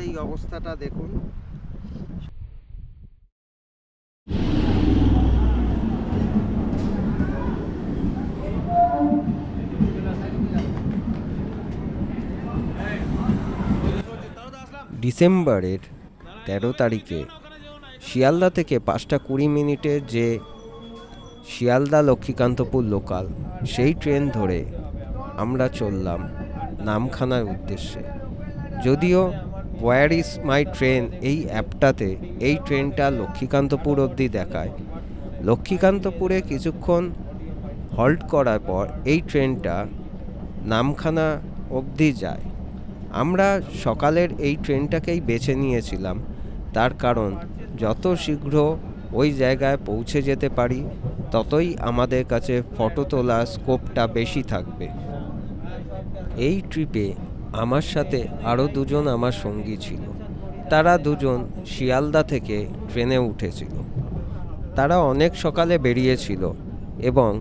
এই অবস্থাটা দেখুন। ডিসেম্বরের 13 তারিখে শিয়ালদা থেকে 5:20 যে শিয়ালদা লক্ষ্মীকান্তপুর লোকাল, সেই ট্রেন ধরে আমরা চললাম নামখানার উদ্দেশ্যে। যদিও ওয়্যার ইজ মাই ট্রেন এই অ্যাপটাতে এই ট্রেনটা লক্ষ্মীকান্তপুর অবধি দেখায়। লক্ষ্মীকান্তপুরে কিছুক্ষণ হল্ট করার পর এই ট্রেনটা নামখানা অবধি যায়। আমরা সকালের এই ট্রেনটাকেই বেছে নিয়েছিলাম, তার কারণ যত শীঘ্র ওই জায়গায় পৌঁছে যেতে পারি ততই আমাদের কাছে ফটো তোলার স্কোপটা বেশি থাকবে। এই ট্রিপে আমার সাথে আরও দুজন আমার সঙ্গী ছিল। তারা দুজন শিয়ালদা থেকে ট্রেনে উঠেছিল। তারা অনেক সকালে বেরিয়েছিল এবং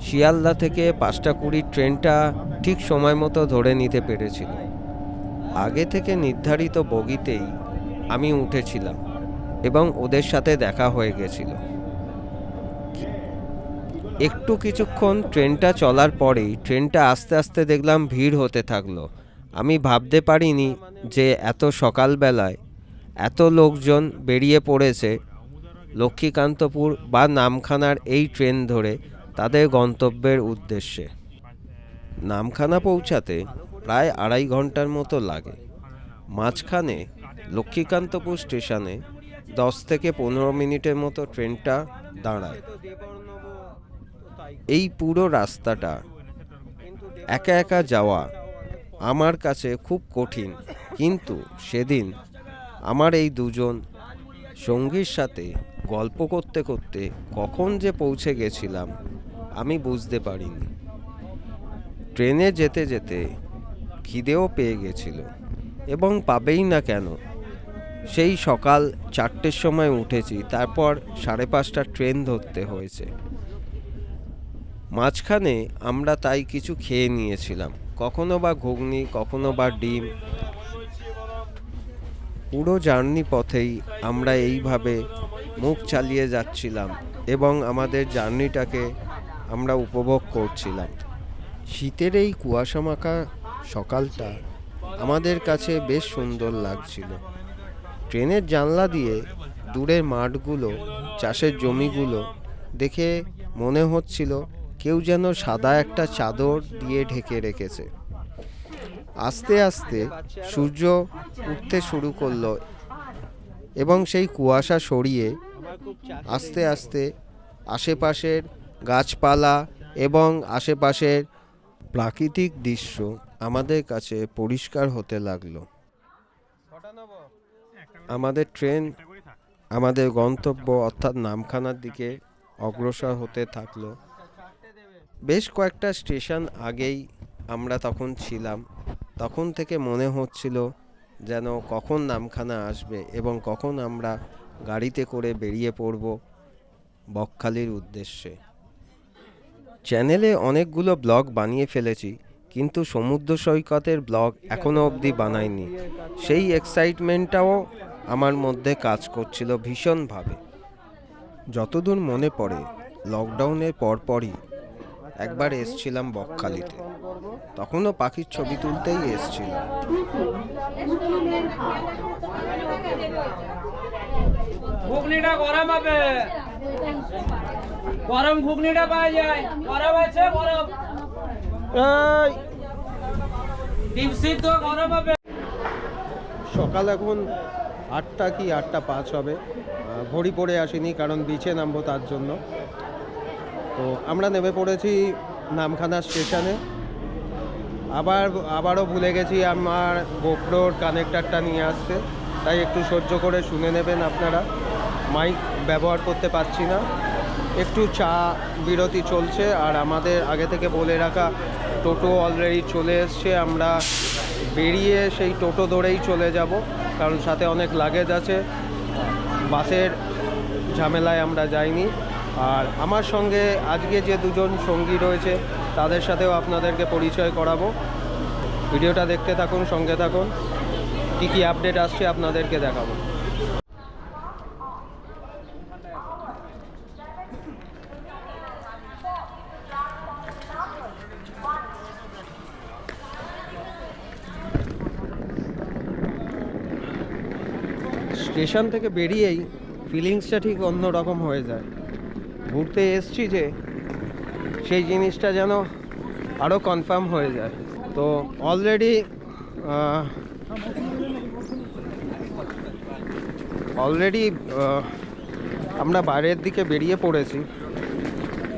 শিয়ালদা থেকে 5:20 ট্রেনটা ঠিক সময় মতো ধরে নিতে পেরেছিল। আগে থেকে নির্ধারিত বগিতেই আমি উঠেছিলাম এবং ওদের সাথে দেখা হয়ে গেছিল। কিছুক্ষণ ট্রেনটা চলার পরেই ট্রেনটা আস্তে আস্তে দেখলাম ভিড় হতে থাকলো। আমি ভাবতে পারিনি যে এত সকালবেলায় এত লোকজন বেরিয়ে পড়েছে লক্ষ্মীকান্তপুর বা নামখানার এই ট্রেন ধরে তাদের গন্তব্যের উদ্দেশ্যে। নামখানা পৌঁছাতে প্রায় 2.5 ঘন্টার মতো লাগে। মাঝখানে লক্ষ্মীকান্তপুর স্টেশনে 10 থেকে 15 মিনিটের মতো ট্রেনটা দাঁড়ায়। এই পুরো রাস্তাটা একা একা যাওয়া আমার কাছে খুব কঠিন, কিন্তু সেদিন আমার এই দুজন সঙ্গীর সাথে গল্প করতে করতে কখন যে পৌঁছে গেছিলাম আমি বুঝতে পারিনি। ট্রেনে যেতে যেতে খিদেও পেয়ে গেছিল, এবং পাবেই না কেন, সেই সকাল 4টের সময় উঠেছি, তারপর 5:30টার ট্রেন ধরতে হয়েছে। মাঝখানে আমরা তাই কিছু খেয়ে নিয়েছিলাম, কখনো বা ঘুগনি, কখনো বা ডিম। পুরো জার্নি পথেই আমরা এইভাবে মুখ চালিয়ে যাচ্ছিলাম এবং আমাদের জার্নিটাকে আমরা উপভোগ করছিলাম। শীতের এই কুয়াশা মাখা সকালটা আমাদের কাছে বেশ সুন্দর লাগছিল। ট্রেনের জানলা দিয়ে দূরের মাঠগুলো, চাষের জমিগুলো দেখে মনে হচ্ছিল কেউ যেন সাদা একটা চাদর দিয়ে ঢেকে রেখেছে। আস্তে আস্তে সূর্য উঠতে শুরু করলো এবং সেই কুয়াশা সরিয়ে আস্তে আস্তে আশেপাশের গাছপালা এবং আশেপাশের প্রাকৃতিক দৃশ্য আমাদের কাছে পরিষ্কার হতে লাগলো। আমাদের ট্রেন আমাদের গন্তব্য অর্থাৎ নামখানার দিকে অগ্রসর হতে থাকলো। বেশ কয়েকটা স্টেশন আগেই আমরা তখন ছিলাম। তখন থেকে মনে হচ্ছিল যেন কখন নামখানা আসবে এবং কখন আমরা গাড়িতে করে বেরিয়ে পড়ব বকখালির উদ্দেশ্যে। চ্যানেলে অনেকগুলো ব্লগ বানিয়ে ফেলেছি, কিন্তু সমুদ্র সৈকতের ব্লগ এখনও অবধি বানাইনি। সেই এক্সাইটমেন্টটাও আমার মধ্যে কাজ করছিল ভীষণভাবে। যতদূর মনে পড়ে, লকডাউনের পরপরই একবার এসছিলাম বকখালিতে। তখনও পাখির ছবি তুলতেই এসছিলাম। ঘুগনিটা গরম হবে, গরম ঘুগনিটা পাওয়া যায়, গরম আছে, গরম ডিম সিদ্ধ গরম হবে। সকাল এখন 8টা কি 8:05 হবে। ঘড়ি পরে আসিনি, কারণ বিচে নামবো তার জন্য। তো আমরা নেমে পড়েছি নামখানা স্টেশনে। আবারও ভুলে গেছি আমার গোপ্রোর কানেক্টারটা নিয়ে আসতে, তাই একটু সহ্য করে শুনে নেবেন আপনারা। মাইক ব্যবহার করতে পারছি না। একটু চা বিরতি চলছে, আর আমাদের আগে থেকে বলে রাখা টোটো অলরেডি চলে এসছে। আমরা বেরিয়ে সেই টোটো ধরেই চলে যাব, কারণ সাথে অনেক লাগেজ আছে। বাসের ঝামেলায় আমরা যাইনি। আর আমার সঙ্গে আজকে যে দুজন সঙ্গী রয়েছে তাদের সাথেও আপনাদেরকে পরিচয় করাবো। ভিডিওটা দেখতে থাকুন, সঙ্গে থাকুন। কী কী আপডেট আসছে আপনাদেরকে দেখাবো। স্টেশন থেকে বেরিয়েই ফিলিংসটা ঠিক অন্য রকম হয়ে যায়। ঘুরতে এসছি যে সেই জিনিসটা যেন আরও কনফার্ম হয়ে যায়। তো অলরেডি আমরা বাইরের দিকে বেরিয়ে পড়েছি।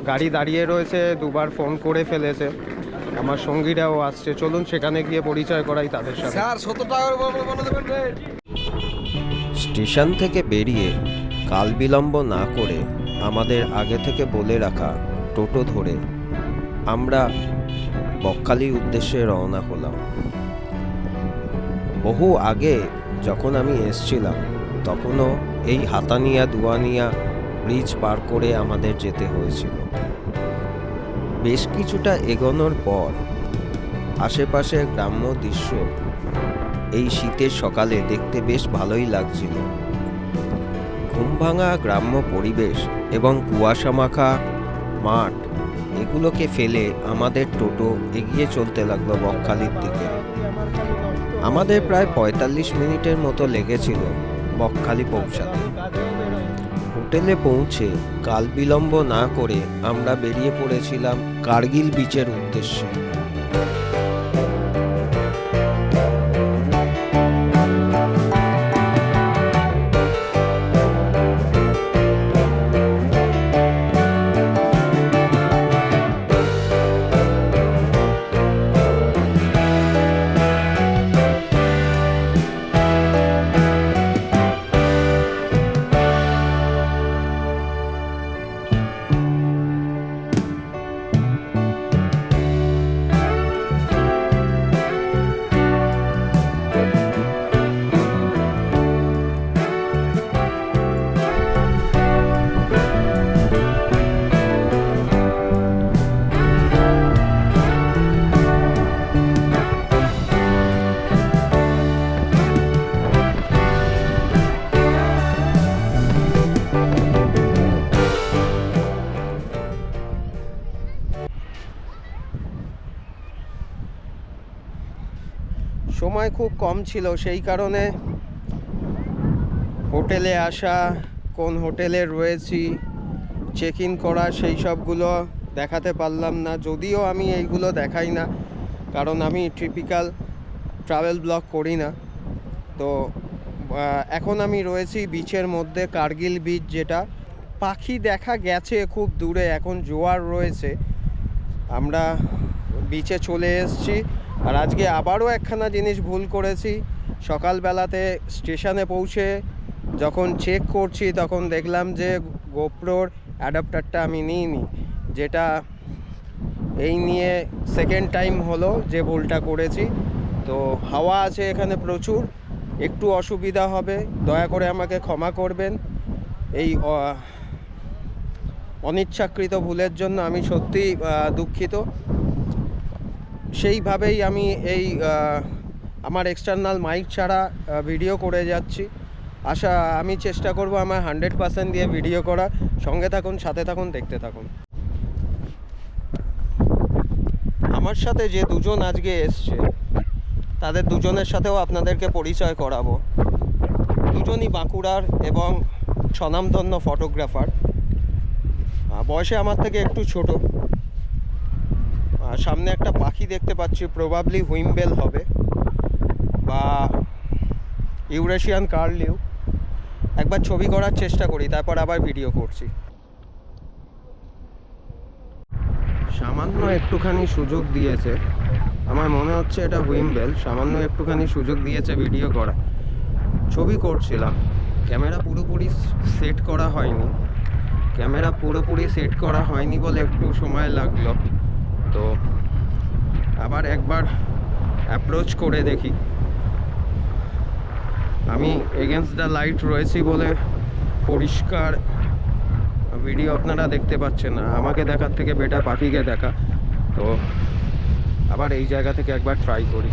গাড়ি দাঁড়িয়ে রয়েছে, দুবার ফোন করে ফেলেছে, আমার সঙ্গীরাও আসছে। চলুন সেখানে গিয়ে পরিচয় করাই তাদের সাথে। স্টেশন থেকে বেরিয়ে কাল বিলম্ব না করে আমাদের আগে থেকে বলে রাখা টোটো ধরে আমরা বকখালির উদ্দেশ্যে রওনা হলাম। বহু আগে যখন আমি এসছিলাম তখনও এই হাতানিয়া দুয়ানিয়া ব্রিজ পার করে আমাদের যেতে হয়েছিল। বেশ কিছুটা এগোনোর পর আশেপাশের গ্রাম্য দৃশ্য এই শীতের সকালে দেখতে বেশ ভালোই লাগছিল। ঘুমভাঙা গ্রাম্য পরিবেশ এবং কুয়াশা মাখা মাঠ এগুলোকে ফেলে আমাদের টোটো এগিয়ে চলতে লাগলো বকখালির দিকে। আমাদের প্রায় ৪৫ মিনিটের মতো লেগেছিল বকখালি পৌঁছাতে। হোটেলে পৌঁছে কাল বিলম্ব না করে আমরা বেরিয়ে পড়েছিলাম কার্গিল বিচের উদ্দেশ্যে। সময় খুব কম ছিল, সেই কারণে হোটেলে আসা, কোন হোটেলে রয়েছি, চেক ইন করা, সেই সবগুলো দেখাতে পারলাম না। যদিও আমি এইগুলো দেখাই না, কারণ আমি টিপিক্যাল ট্রাভেল ব্লগ করি না। তো এখন আমি রয়েছি বিচের মধ্যে, কার্গিল বিচ, যেটা পাখি দেখা গেছে খুব দূরে, এখন জোয়ার রয়েছে। আমরা বিচে চলে এসেছি। আর আজকে আবারও একখানা জিনিস ভুল করেছি। সকালবেলাতে স্টেশনে পৌঁছে যখন চেক করছি তখন দেখলাম যে গোপ্রোর অ্যাডাপ্টারটা আমি নিইনি, যেটা এই নিয়ে সেকেন্ড টাইম হলো যে ভুলটা করেছি। তো হাওয়া আছে এখানে প্রচুর, একটু অসুবিধা হবে, দয়া করে আমাকে ক্ষমা করবেন। এই অনিচ্ছাকৃত ভুলের জন্য আমি সত্যিই দুঃখিত। সেইভাবেই আমি এই আমার এক্সটার্নাল মাইক ছাড়া ভিডিও করে যাচ্ছি। আমি চেষ্টা করব আমার 100% দিয়ে ভিডিও করা। সঙ্গে থাকুন, সাথে থাকুন, দেখতে থাকুন। আমার সাথে যে দুজন আজকে এসছে তাদের দুজনের সাথেও আপনাদেরকে পরিচয় করাবো। দুজনই বাঁকুড়ার এবং স্বনামধন্য ফটোগ্রাফার। বয়সে আমার থেকে একটু ছোট। সামনে একটা পাখি দেখতে পাচ্ছি, প্রবাবলি হুইমবেল হবে বা ইউরেশিয়ান কার্লিউ। একবার ছবি করার চেষ্টা করি, তারপর আবার ভিডিও করছি। সামান্য একটুখানি সুযোগ দিয়েছে, আমার মনে হচ্ছে এটা হুইমবেল। সামান্য একটুখানি সুযোগ দিয়েছে ভিডিও করা। ছবি করছিলাম, ক্যামেরা পুরোপুরি সেট করা হয়নি বলে একটু সময় লাগলো। তো আবার একবার অ্যাপ্রোচ করে দেখি। আমি এগেনস্ট দ্য লাইট রয়েছি বলে পরিষ্কার ভিডিও আপনারা দেখতে পাচ্ছেন না। আমাকে দেখার থেকে বেটার পাখিকে দেখা। তো আবার এই জায়গা থেকে একবার ট্রাই করি।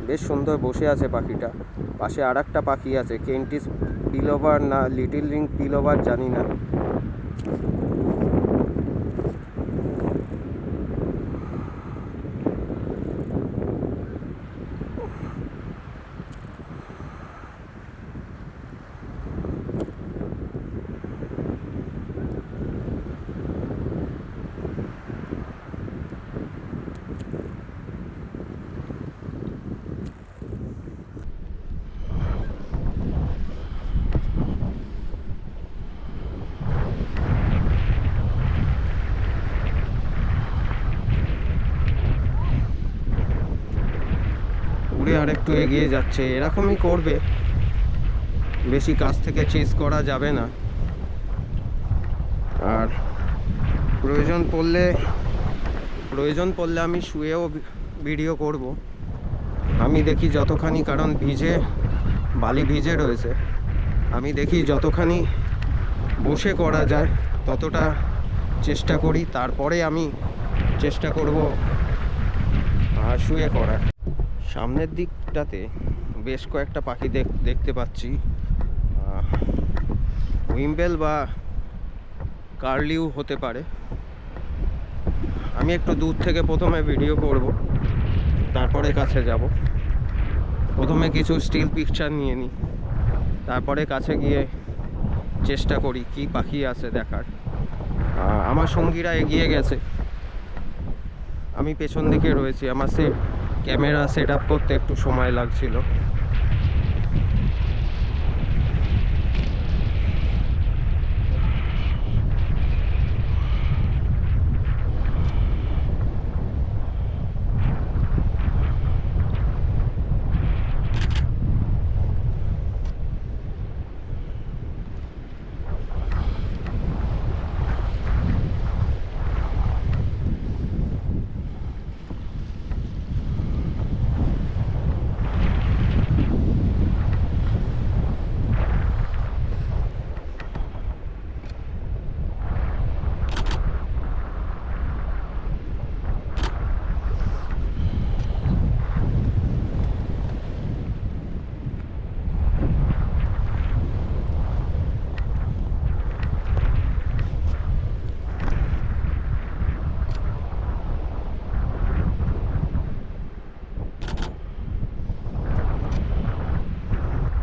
বেশ সুন্দর বসে আছে পাখিটা। পাশে আর একটা পাখি আছে, কেন্টিস পিলোভার না লিটল রিং পিলোভার জানি না। উড়ে আর একটু এগিয়ে যাচ্ছে, এরকমই করবে, বেশি কাছ থেকে চেস করা যাবে না। আর প্রয়োজন পড়লে আমি শুয়েও ভিডিও করব। আমি দেখি যতখানি, কারণ বালি ভিজে রয়েছে, আমি দেখি যতখানি বসে করা যায় ততটা চেষ্টা করি, তারপরে আমি চেষ্টা করব শুয়ে করার। সামনের দিকটাতে বেশ কয়েকটা পাখি দেখতে পাচ্ছি, উইম্বেল বা কার্লিউ হতে পারে। আমি একটু দূর থেকে প্রথমে ভিডিও করব, তারপরে কাছে যাব। প্রথমে কিছু স্টিল পিকচার নিয়ে নিই, তারপরে কাছে গিয়ে চেষ্টা করি কি পাখি আছে দেখার। আমার সঙ্গীরা এগিয়ে গেছে, আমি পেছন দিকে রয়েছি। আমার ক্যামেরা সেট আপ করতে একটু সময় লাগছিল।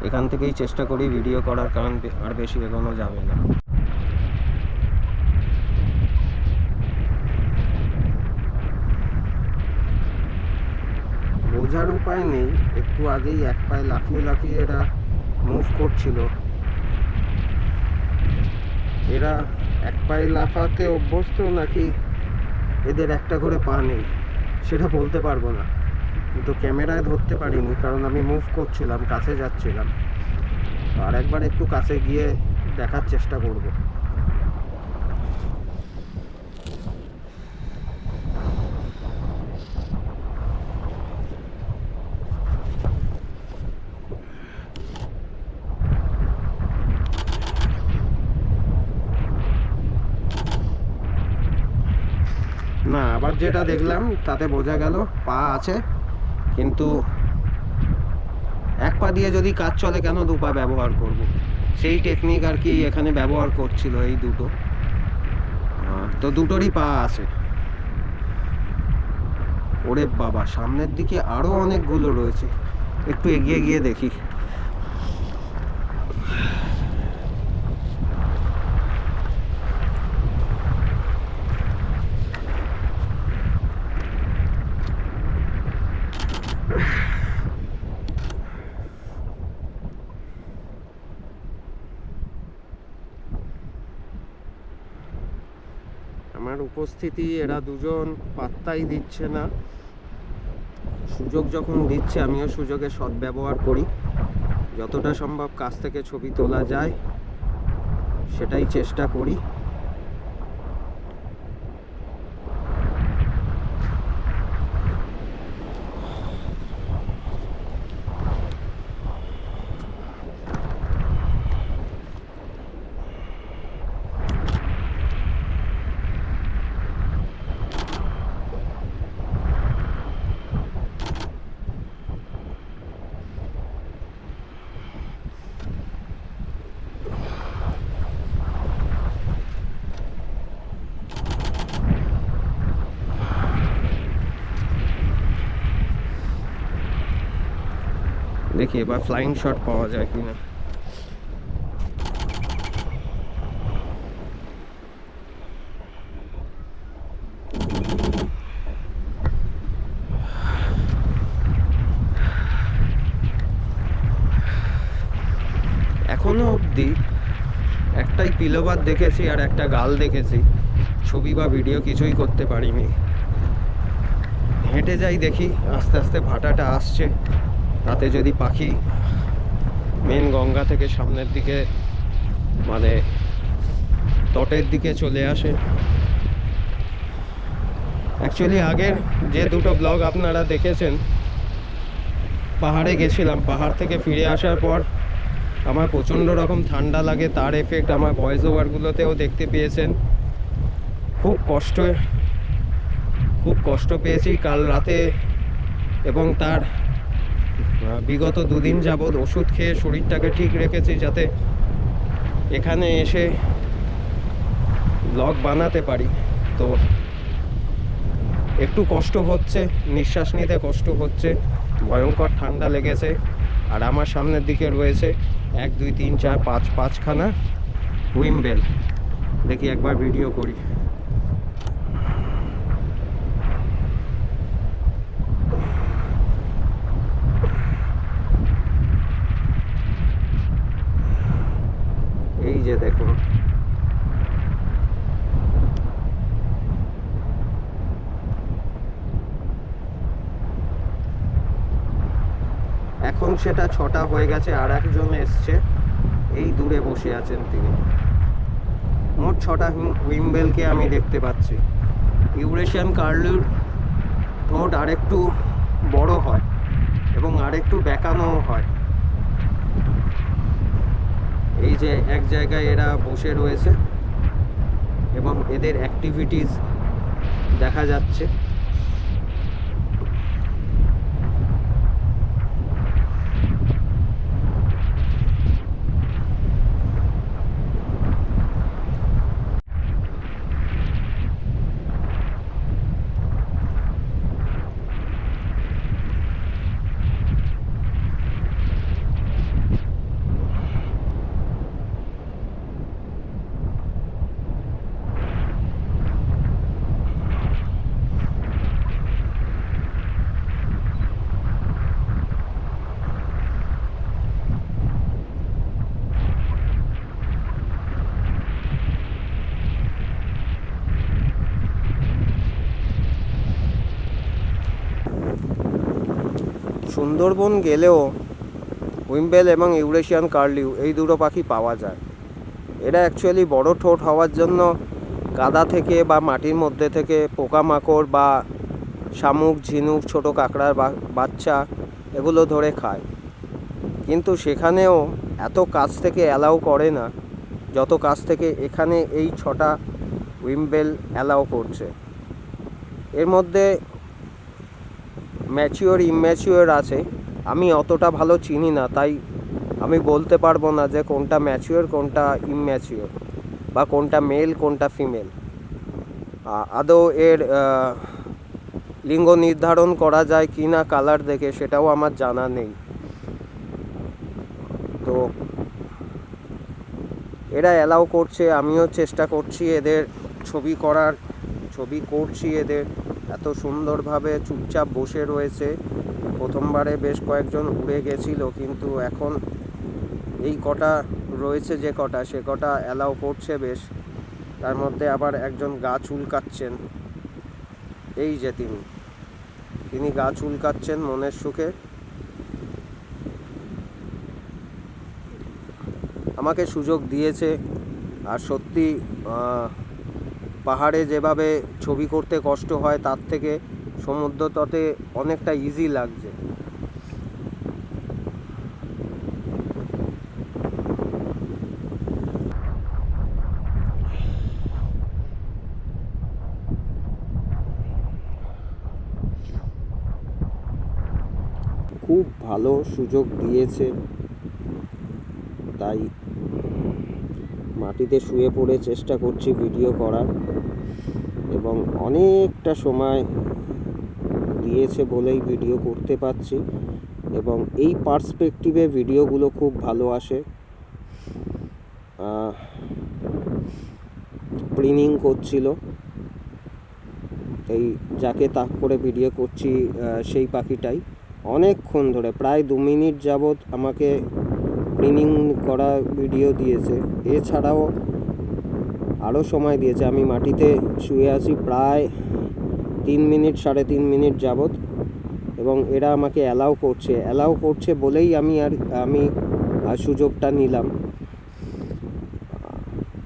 এখান থেকেই চেষ্টা করি ভিডিও করার, কারণ আর বেশি এগোনো যাবে না। বোঝার উপায় নেই, একটু আগেই এক পায়ে লাফিয়ে এরা মুভ করছিল। এরা এক পায়ে লাফাতে অভ্যস্ত নাকি এদের একটা করে পা নেই সেটা বলতে পারবো না, কিন্তু ক্যামেরায় ধরতে পারিনি কারণ আমি মুভ করছিলাম, কাছে যাচ্ছিলাম। আর একবার একটু কাছে গিয়ে দেখার চেষ্টা করব। না, আবার যেটা দেখলাম তাতে বোঝা গেল পা আছে, কিন্তু এক পা দিয়ে যদি কাজ চলে কেন দু পা ব্যবহার করব, সেই টেকনিক আর কি এখানে ব্যবহার করছিল এই দুটো। তো দুটোরই পা আছে। ওরে বাবা, সামনের দিকে আরো অনেকগুলো রয়েছে, একটু এগিয়ে গিয়ে দেখি। আমার উপস্থিতি এরা দুজন পাত্তাই দিচ্ছে না। সুযোগ যখন দিচ্ছে আমিও সুযোগের সদ্ব্যবহার করি, যতটা সম্ভব কাছ থেকে ছবি তোলা যায় সেটাই চেষ্টা করি। দেখি এবার ফ্লাইং শট পাওয়া যায় কিনা। এখনো অবধি একটাই পিলোবার দেখেছি আর একটা গাল দেখেছি, ছবি বা ভিডিও কিছুই করতে পারিনি। হেঁটে যাই, দেখি আস্তে আস্তে ভাটাটা আসছে, তাতে যদি পাখি মেন গঙ্গা থেকে সামনের দিকে মানে তটের দিকে চলে আসে। অ্যাকচুয়ালি আগের যে দুটো ব্লগ আপনারা দেখেছেন, পাহাড়ে গেছিলাম, পাহাড় থেকে ফিরে আসার পর আমার প্রচণ্ড রকম ঠান্ডা লাগে, তার এফেক্ট আমার ভয়েস ওভারগুলোতেও দেখতে পেয়েছেন। খুব কষ্ট পেয়েছি কাল রাতে, এবং তার বিগত দুদিন যাবৎ ওষুধ খেয়ে শরীরটাকে ঠিক রেখেছি যাতে এখানে এসে ব্লগ বানাতে পারি। তো একটু কষ্ট হচ্ছে, নিঃশ্বাস নিতে কষ্ট হচ্ছে, ভয়ঙ্কর ঠান্ডা লেগেছে। আর আমার সামনের দিকে রয়েছে 1 2 3 4 5 5খানা হুইমবেল। দেখি একবার ভিডিও করি। এই যে দেখুন, এখন সেটা 6টা হয়ে গেছে, আর একজন এসছে, এই দূরে বসে আছেন তিনি। মোট 6টা হুইমবেলকে আমি দেখতে পাচ্ছি। ইউরেশিয়ান কার্লিউর ঠোঁট আরেকটু বড় হয় এবং আরেকটু বেঁকানোও হয়। এই যে এক জায়গায় এরা বসে রয়েছে এবং এদের অ্যাক্টিভিটিস দেখা যাচ্ছে। সুন্দরবন গেলেও হুইমবেল এবং ইউরেশিয়ান কার্লিউ এই দুটো পাখি পাওয়া যায়। এরা অ্যাকচুয়ালি বড় ঠোঁট হওয়ার জন্য কাদা থেকে বা মাটির মধ্যে থেকে পোকামাকড় বা শামুক, ঝিনুক, ছোটো কাঁকড়ার বাচ্চা এগুলো ধরে খায়, কিন্তু সেখানেও এত কাছ থেকে অ্যালাউ করে না যত কাছ থেকে এখানে এই 6টা হুইমবেল অ্যালাউ করছে। এর মধ্যে ম্যাচিওর ইম্যাচিওর আছে, আমি অতটা ভালো চিনি না, তাই আমি বলতে পারবো না যে কোনটা ম্যাচিওর কোনটা ইম্যাচিওর বা কোনটা মেল কোনটা ফিমেল। আদৌ এর লিঙ্গ নির্ধারণ করা যায় কি না কালার দেখে সেটাও আমার জানা নেই। তো এরা অ্যালাউ করছে, আমিও চেষ্টা করছি এদের ছবি করছি। এদের এত সুন্দরভাবে চুপচাপ বসে রয়েছে। প্রথমবারে বেশ কয়েকজন উড়ে গেছিল, কিন্তু এখন এই কটা রয়েছে যে কটা, সে কটা অ্যালাউ করছে বেশ। তার মধ্যে আবার একজন গা চুলকাচ্ছেন, এই যে তিনি গা চুলকাচ্ছেন মনের সুখে। আমাকে সুযোগ দিয়েছে। আর সত্যি পাহাড়ে যেভাবে ছবি করতে কষ্ট হয় তার থেকে সমুদ্র তটে অনেকটা ইজি লাগছে। খুব ভালো সুযোগ দিয়েছে, তাই মাটিতে শুয়ে পড়ে চেষ্টা করছি ভিডিও করার, এবং অনেকটা সময় দিয়েছে বলেই ভিডিও করতে পারছি। এবং এই পার্সপেক্টিভে ভিডিওগুলো খুব ভালো আসে। প্রিনিং করছিল, এই যাকে তাক করে ভিডিও করছি সেই পাখিটাই অনেকক্ষণ ধরে প্রায় 2 মিনিট যাবৎ আমাকে প্রিনিং করা ভিডিও দিয়েছে। এছাড়াও আরও সময় দিয়েছে। আমি মাটিতে শুয়ে আছি প্রায় 3 মিনিট 3.5 মিনিট যাবৎ, এবং এরা আমাকে অ্যালাউ করছে বলেই আমি সুযোগটা নিলাম।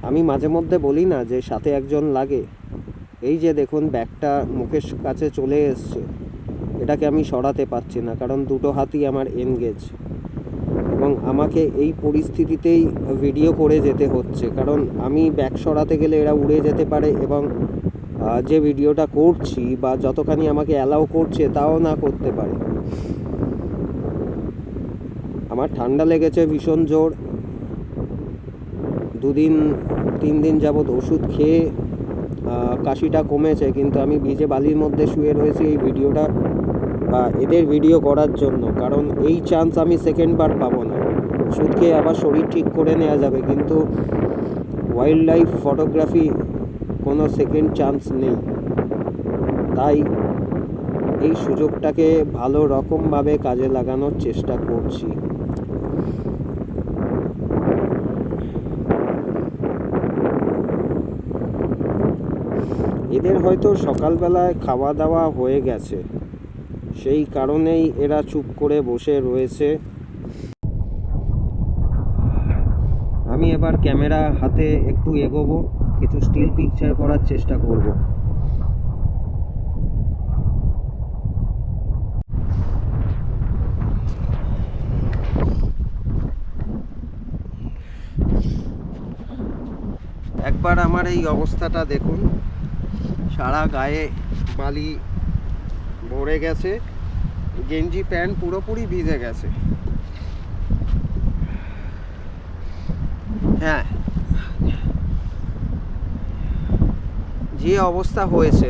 আমি মাঝে মধ্যে বলি না যে সাথে একজন লাগে। এই যে দেখুন ব্যাগটা মুখের কাছে চলে এসছে, এটাকে আমি সরাতে পারছি না, কারণ দুটো হাতই আমার এনগেজ, এবং আমাকে এই পরিস্থিতিতেই ভিডিও করে যেতে হচ্ছে, কারণ আমি ব্যাগ সরাতে গেলে এরা উড়ে যেতে পারে, এবং যে ভিডিওটা করছি বা যতখানি আমাকে অ্যালাউ করছে তাও না করতে পারে। আমার ঠান্ডা লেগেছে ভীষণ জোর, 2-3 দিন যাবৎ ওষুধ খেয়ে কাশিটা কমেছে, কিন্তু আমি ভিজে বালির মধ্যে শুয়ে রয়েছি এই ভিডিওটা বা এদের ভিডিও করার জন্য, কারণ এই চান্স আমি সেকেন্ডবার পাবো না। ওষুধ খেয়ে আবার শরীর ঠিক করে নেওয়া যাবে, কিন্তু ওয়াইল্ড লাইফ ফটোগ্রাফি কোনো সেকেন্ড চান্স নেই। তাই এই সুযোগটাকে ভালো রকমভাবে কাজে লাগানোর চেষ্টা করছি। এদের হয়তো সকালবেলায় খাওয়া দাওয়া হয়ে গেছে, সেই কারণেই এরা চুপ করে বসে রয়েছে। আমি এবার ক্যামেরা হাতে একটু এগোবো, কিছু স্টিল পিকচার করার চেষ্টা করব। একবার আমার এই অবস্থাটা দেখুন, সারা গায়ে বালি ভরে গেছে, গেঞ্জি প্যান্ট পুরোপুরি ভিজে গেছে। হ্যাঁ, যে অবস্থা হয়েছে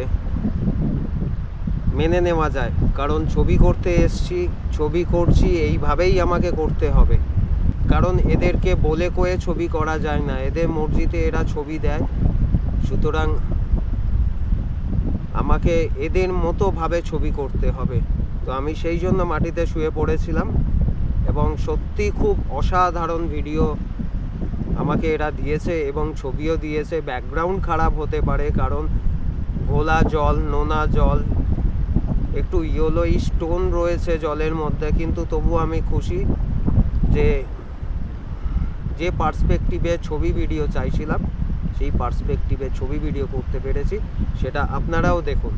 মেনে নেওয়া যায়, কারণ ছবি করতে এসছি, ছবি করছি, এইভাবেই আমাকে করতে হবে, কারণ এদেরকে বলে কয়ে ছবি করা যায় না, এদের মর্জিতে এরা ছবি দেয়। সুতরাং আমাকে এদের মতো ভাবে ছবি করতে হবে। তো আমি সেই জন্য মাটিতে শুয়ে পড়েছিলাম, এবং সত্যি খুব অসাধারণ ভিডিও আমাকে এরা দিয়েছে এবং ছবিও দিয়েছে। ব্যাকগ্রাউন্ড খারাপ হতে পারে, কারণ ঘোলা জল, নোনা জল, একটু ইয়েলোইশ টোন রয়েছে জলের মধ্যে, কিন্তু তবু আমি খুশি যে পার্সপেক্টিভে ছবি ভিডিও চাইছিলাম সেই পার্সপেক্টিভে ছবি ভিডিও করতে পেরেছি, সেটা আপনারাও দেখুন।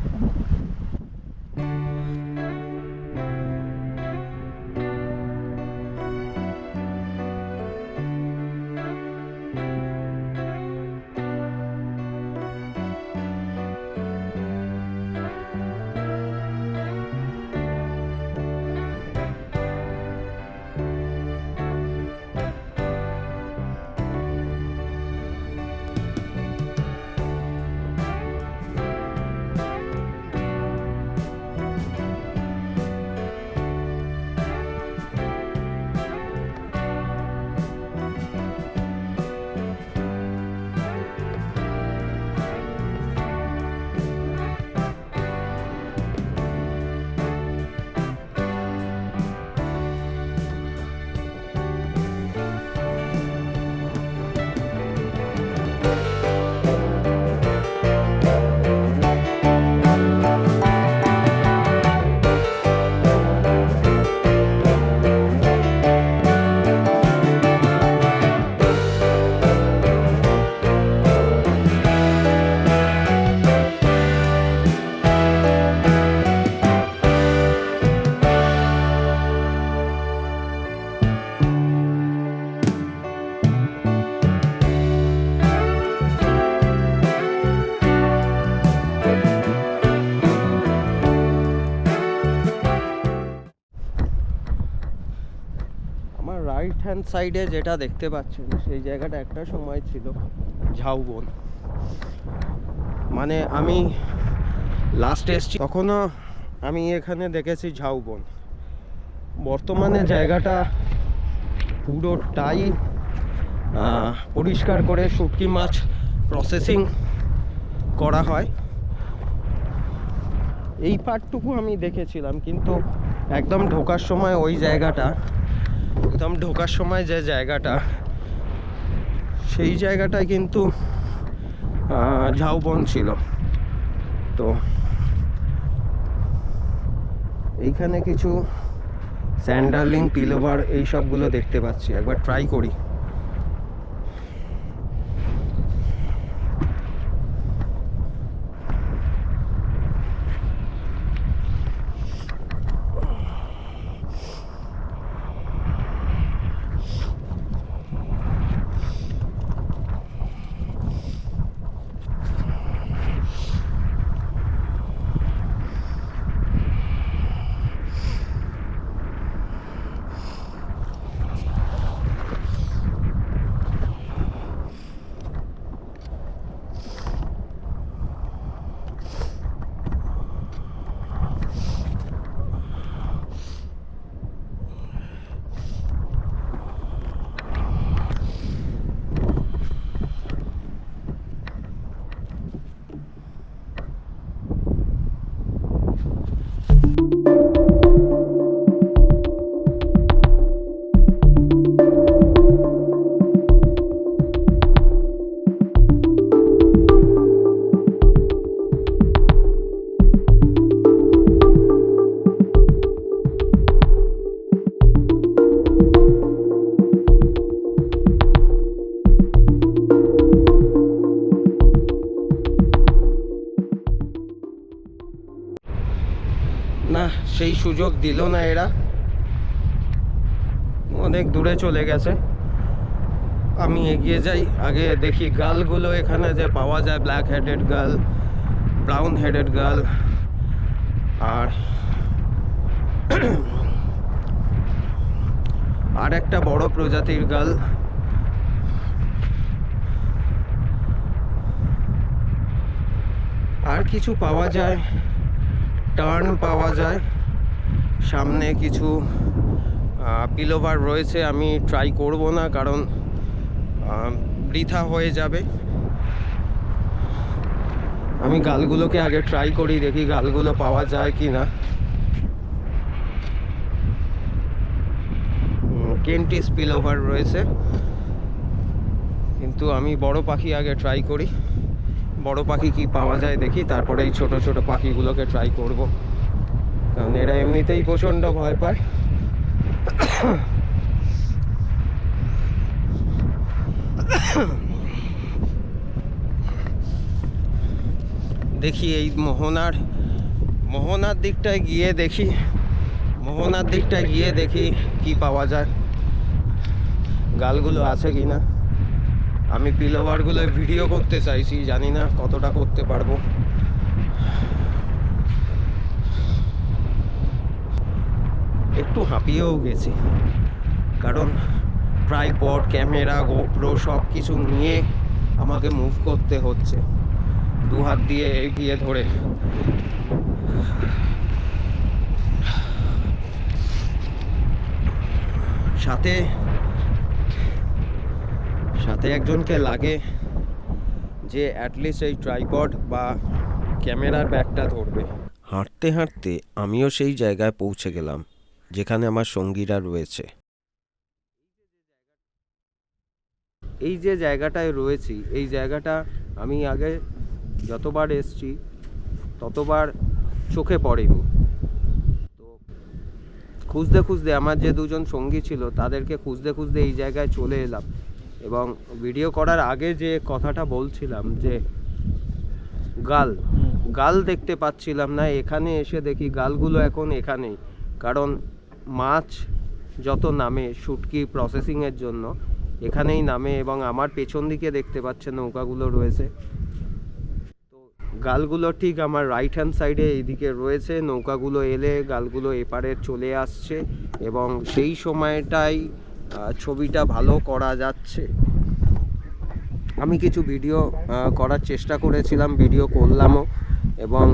রাইট হ্যান্ড সাইডে যেটা দেখতে পাচ্ছেন সেই জায়গাটা একটা সময় ছিল ঝাউবন। মানে আমি লাস্ট এসেছি তখনও আমি এখানে দেখেছি ঝাউবন। বর্তমানে জায়গাটা পুরোটাই পরিষ্কার করে শুটকি মাছ প্রসেসিং করা হয়। এই পার্টটুকু আমি দেখেছিলাম, কিন্তু একদম ঢোকার সময় ওই জায়গাটা, একদম ঢোকার সময় যে জায়গাটা, সেই জায়গাটায় কিন্তু ঝাউবন ছিল। তো এইখানে কিছু স্যান্ডারলিং, পিলোভার এই সবগুলো দেখতে পাচ্ছি। একবার ট্রাই করি। না, সেই সুযোগ দিল না এরা, অনেক দূরে চলে গেছে। আমি এগিয়ে যাই, আগে দেখি গালগুলো এখানে যে পাওয়া যায়, ব্ল্যাক হেডেড গাল, ব্রাউন হেডেড গাল, আর একটা বড় প্রজাতির গাল। আর কিছু পাওয়া যায়, টার্ন পাওয়া যায়, সামনে কিছু পিলোভার রয়েছে। আমি ট্রাই করব না, কারণ বৃথা হয়ে যাবে। আমি গালগুলোকে আগে ট্রাই করি, দেখি গালগুলো পাওয়া যায় কি না। কেন্টিস পিলোভার রয়েছে, কিন্তু আমি বড় পাখি আগে ট্রাই করি। বড় পাখি কি পাওয়া যায় দেখি, তারপরে এই ছোট ছোট পাখিগুলোকে ট্রাই করব, কারণ এরা এমনিতেই প্রচণ্ড ভয় পায়। দেখি এই মোহনার দিকটায় গিয়ে দেখি কি পাওয়া যায়, গালগুলো আছে কি না। আমি পিলোভারগুলো ভিডিও করতে চাইছি, জানি না কতটা করতে পারবো। একটু হাঁপিয়েও গেছি, কারণ ট্রাইপড, ক্যামেরা, গোপ্রো সব কিছু নিয়ে আমাকে মুভ করতে হচ্ছে, দু হাত দিয়ে এগিয়ে ধরে। সাথে একজনকে লাগে যে অ্যাটলিস্ট এই ট্রাইপড বা ক্যামেরার ব্যাগটা ধরবে। হাঁটতে হাঁটতে আমিও সেই জায়গায় পৌঁছে গেলাম যেখানে আমার সঙ্গীরা রয়েছে। এই যে জায়গাটায় রয়েছি, এই জায়গাটা আমি আগে যতবার এসছি ততবার চোখে পড়েনি। তো খুঁজতে আমার যে দুজন সঙ্গী ছিল, তাদেরকে খুঁজতে এই জায়গায় চলে এলাম। এবং ভিডিও করার আগে যে কথাটা বলছিলাম যে গাল দেখতে পাচ্ছিলাম না, এখানে এসে দেখি গালগুলো এখন এখানেই। কারণ মাছ যত নামে শুটকি প্রসেসিংয়ের জন্য এখানেই নামে, এবং আমার পেছন দিকে দেখতে পাচ্ছেন নৌকাগুলো রয়েছে। তো গালগুলো ঠিক আমার রাইট হ্যান্ড সাইডে এইদিকে রয়েছে। নৌকাগুলো এলে গালগুলো এপারে চলে আসছে, এবং সেই সময়টাই ছবিটা ভালো করা যাচ্ছে। আমি কিছু ভিডিও করার চেষ্টা করেছিলাম, ভিডিও করলামও, এবং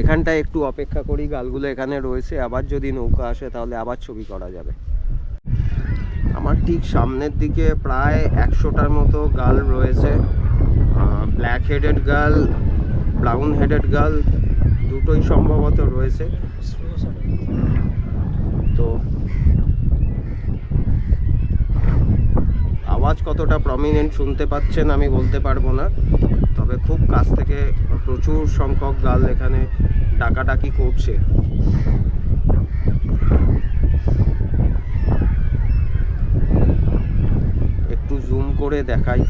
এখানটায় একটু অপেক্ষা করি, গালগুলো এখানে রয়েছে, আবার যদি নৌকা আসে তাহলে আবার ছবি করা যাবে। আমার ঠিক সামনের দিকে প্রায় 100টার মতো গাল রয়েছে, ব্ল্যাক হেডেড গাল, ব্রাউন হেডেড গাল দুটোই সম্ভবত রয়েছে। তো আওয়াজ কতটা প্রমিনেন্ট শুনতে পাচ্ছেন আমি বলতে পারবো না, তবে খুব কাছ থেকে প্রচুর সংখ্যক গাল এখানে ডাকাডাকি করছে। একটু জুম করে দেখাই।